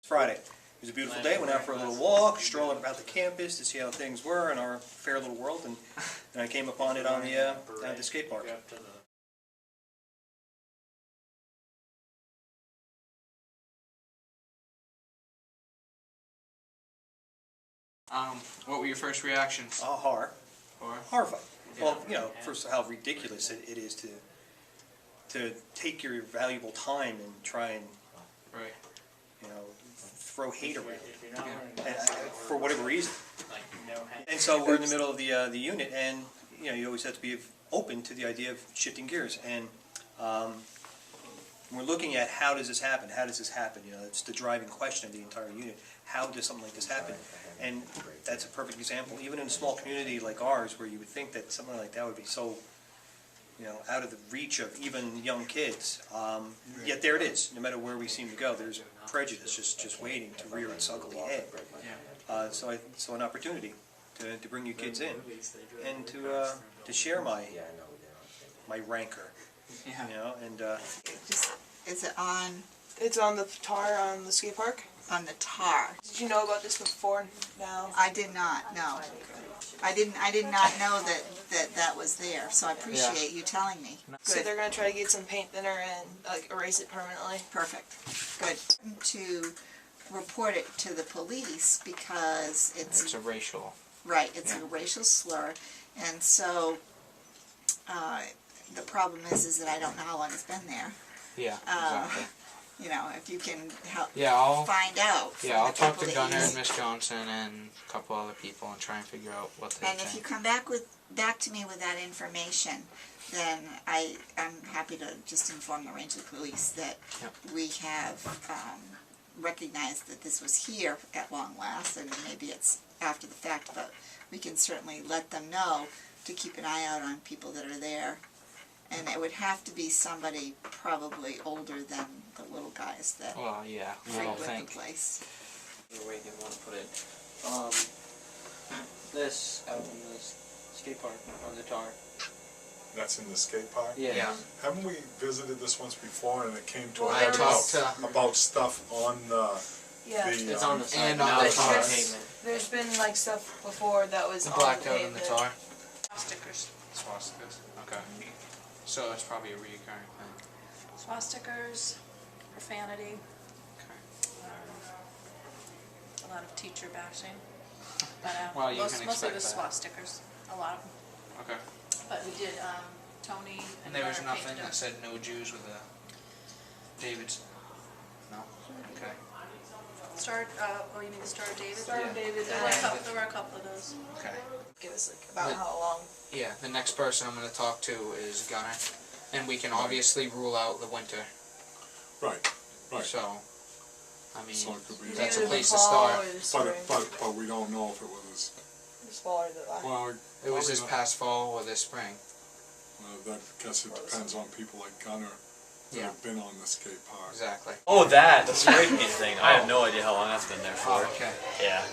Friday. It was a beautiful day. Went out for a little walk, strolling about the campus to see how things were in our fair little world, and I came upon it on the skate park. What were your first reactions? Horror. Horrified. Yeah. Well, you know, first how ridiculous it is to take your valuable time and try and, Right. you know, throw hate around for whatever reason. And so we're in the middle of the unit, and you know, you always have to be open to the idea of shifting gears. And we're looking at how does this happen? How does this happen? You know, it's the driving question of the entire unit. How does something like this happen? And that's a perfect example. Even in a small community like ours, where you would think that something like that would be so, you know, out of the reach of even young kids, yet there it is. No matter where we seem to go, there's prejudice just waiting to rear its ugly head. So an opportunity to bring you kids in and to share my rancor. Yeah. You know, and Is it on It's on the tar on the skate park. the tar? Did you know about this before now? I did not know. I did not know that was there. So I appreciate you telling me. So Good. they're gonna try to get some paint thinner and like erase it permanently. Perfect. Good. To report it to the police because It's a racial. right. It's a racial slur, and so the problem is that I don't know how long it's been there. Yeah, exactly. You know, if you can help Yeah, I'll find out. from I'll the talk people to that Gunner use- and Miss Johnson and a couple other people and try and figure out what they And if you think. come back to me with that information, then I'm happy to just inform the Ranger Police that we have recognized that this was here at long last, and maybe it's after the fact, but we can certainly let them know to keep an eye out on people that are there. And it would have to be somebody probably older than the little guys that Well, yeah, I don't frequent the think. place. The way they want to put it. This out in the skate park on the tar. That's in the skate park? Yeah. Haven't we visited this once before and it came to Well, us I there talked was- to about stuff on Yeah. It's on the side. And on now the it's tar. pavement. There's been like stuff before that was on blacked the out in the pavement. tar. Stickers. Swastikas. Okay. So it's probably a recurring thing. Swastikas, profanity, Okay. a lot of teacher bashing. But Well, you mostly can the expect that. swastikas, a lot of them. Okay. But we did, Tony And there was Gunnar nothing painted that said no Jews with the David's. No. Okay. Star, you mean the Star of David? Star of David. There were a couple of those. Okay. Give us like about But- how long. Yeah, the next person I'm going to talk to is Gunner, and we can obviously rule out the winter. Right, right. So, I mean, So it could be- that's a Either the place to fall start. or the spring. But we don't know if it was, This fall or the last. well, It was this probably not. past fall or this spring. That, I guess it depends on people like Gunner that Yeah. have been on the skate park. Exactly. Oh, the spray paint thing. I have no idea how long that's been there for. Okay. Yeah.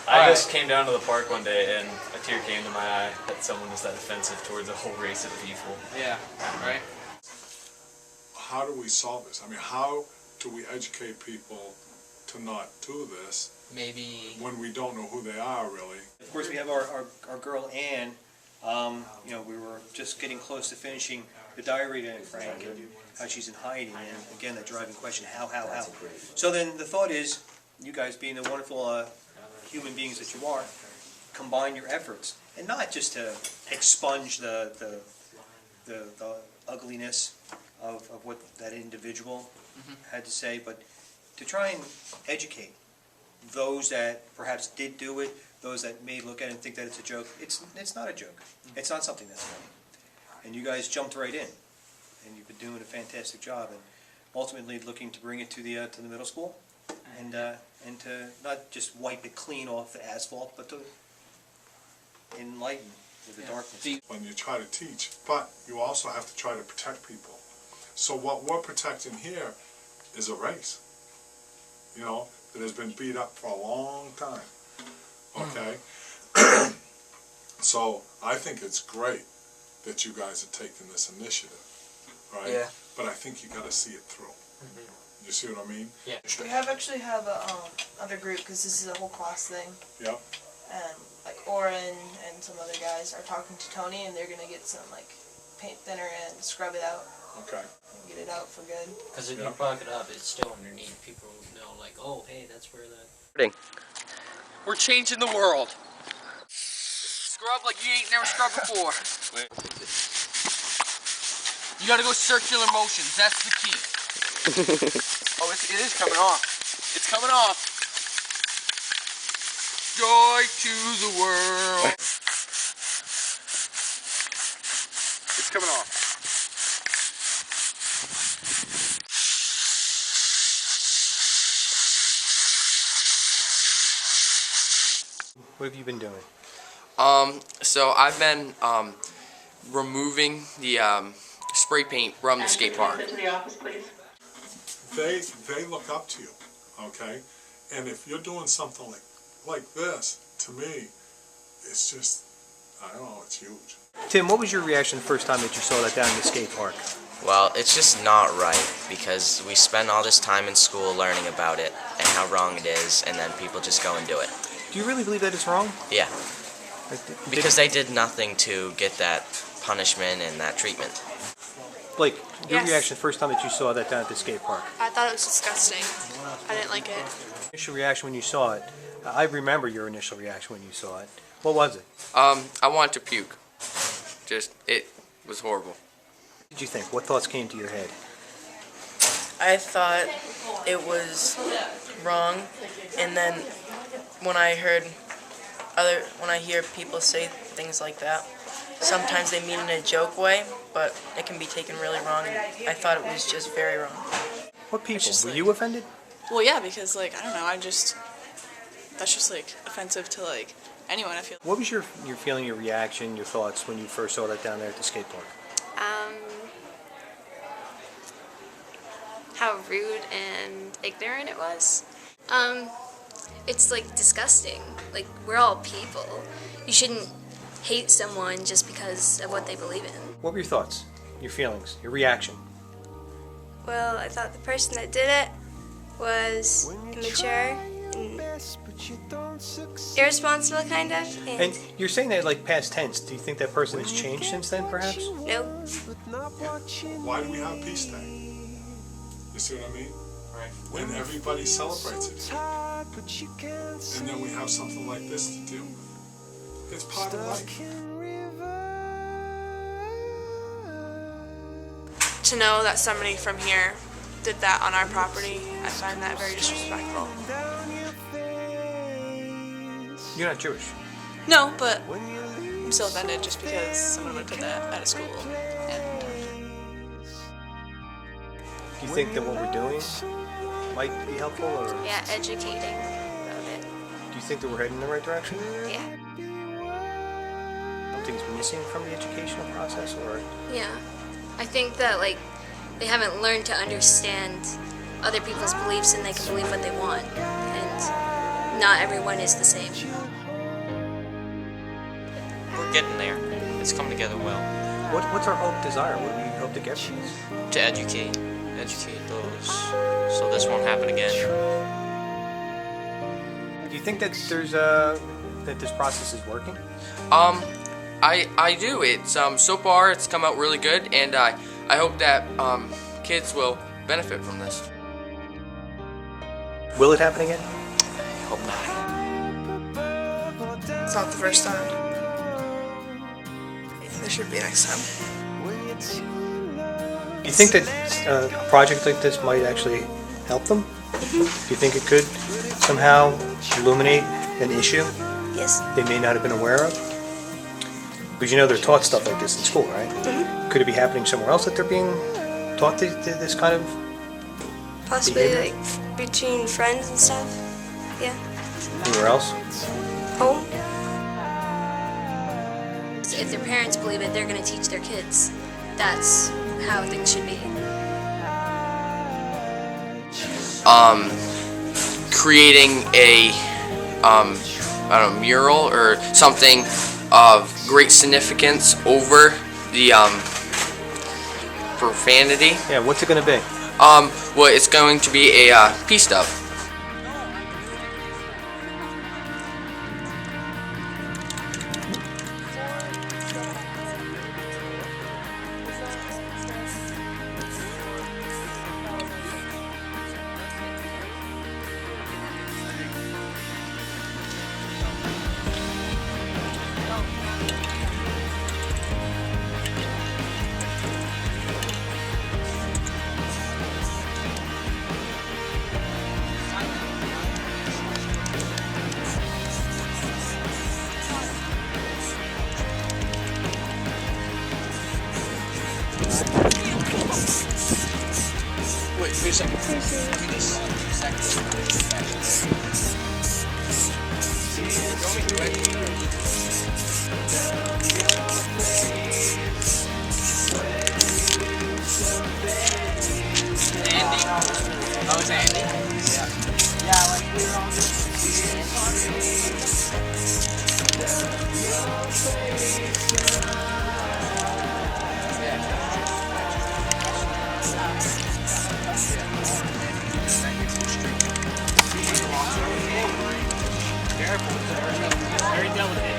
Alright. I just came down to the park one day and a tear came to my eye that someone was that offensive towards a whole race of people. Yeah. Right. How do we solve this? I mean, how do we educate people to not do this Maybe. when we don't know who they are really? of course we have our girl Ann. You know, we were just getting close to finishing the diary to Frank and how she's in hiding, and again that driving question, how. So then the thought is, you guys being the wonderful human beings that you are, combine your efforts, and not just to expunge the ugliness of what that individual had to say, but to try and educate those that perhaps did do it, those that may look at it and think that it's a joke. It's not a joke. It's not something that's funny. And you guys jumped right in, and you've been doing a fantastic job, and ultimately looking to bring it to the middle school, and to not just wipe it clean off the asphalt, but to enlighten the darkness. When you try to teach, but you also have to try to protect people. So what we're protecting here is a race, you know, that has been beat up for a long time, okay? So I think it's great that you guys are taking this initiative, right? Yeah. But I think you got to see it through. You see what I mean? Yeah. We actually have a other group because this is a whole class thing, Yep. and like Oren and some other guys are talking to Tony, and they're gonna get some like paint thinner and scrub it out Okay. and get it out for good. Because if Yeah. you plug it up, it's still underneath. People know, like, oh, hey, that's where the... We're changing the world. Scrub like you ain't never scrubbed before. You gotta go circular motions, that's the key. Oh, it is coming off. It's coming off. Joy to the world. It's coming off. What have you been doing? So I've been removing the spray paint from the skate park. They look up to you, okay? And if you're doing something like this, to me, it's just, I don't know, it's huge. Tim, what was your reaction the first time that you saw that down in the skate park? Well, it's just not right because we spend all this time in school learning about it and how wrong it is, and then people just go and do it. Do you really believe that it's wrong? Yeah, Like, because they did nothing to get that punishment and that treatment. Blake, your Yes. reaction the first time that you saw that down at the skate park? I thought it was disgusting. I didn't like it. Initial reaction when you saw it. I remember your initial reaction when you saw it. What was it? I wanted to puke. It was horrible. What did you think? What thoughts came to your head? I thought it was wrong, and then when I hear people say things like that, sometimes they mean in a joke way, but it can be taken really wrong. I thought it was just very wrong. What people? just Were like- you offended? Well, yeah, because like I don't know, that's just like offensive to like anyone. I feel. What was your feeling, your reaction, your thoughts when you first saw that down there at the skate park? How rude and ignorant it was. It's like disgusting. Like, we're all people. You shouldn't hate someone just because of what they believe in. What were your thoughts, your feelings, your reaction? Well, I thought the person that did it was immature and irresponsible, kind of. And you're saying that like past tense. Do you think that person has changed since then, perhaps? No. Why do we have Peace Day? You see what I mean? Right. When everybody celebrates it. And then we have something like this to do. It's part of life. To know that somebody from here did that on our property, I find that very disrespectful. You're not Jewish. No, but I'm still offended just because someone would put that at a school. And Do you think that what we're doing might be helpful, or Yeah, educating about it. do you think that we're heading in the right direction? Yeah. Something's missing from the educational process, or Yeah. I think that, like, they haven't learned to understand other people's beliefs and they can believe what they want. And not everyone is the same. We're getting there. It's come together well. what's our hope, desire? What do we hope to get from this? To educate those, so this won't happen again. Do you think that there's that this process is working? I do. It's so far it's come out really good, and I hope that kids will benefit from this. Will it happen again? I hope not. it's not the first time. There should be next time. Do you think that a project like this might actually help them? Do you think it could somehow illuminate an issue Yes. they may not have been aware of? Because you know they're taught stuff like this in school, right? Could it be happening somewhere else that they're being taught this kind of Possibly, behavior? like, between friends and stuff. Yeah. Anywhere else? Home. If their parents believe it, they're going to teach their kids. That's how things should be. Creating a I don't know, mural or something of great significance over the profanity. Yeah, what's it going to be? well, it's going to be a peace dove. Wait a second. Let me just Andy? Oh, it's Andy? Yeah. Yeah, like we were all very delicate.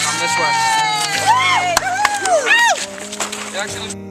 Come this way. Actually.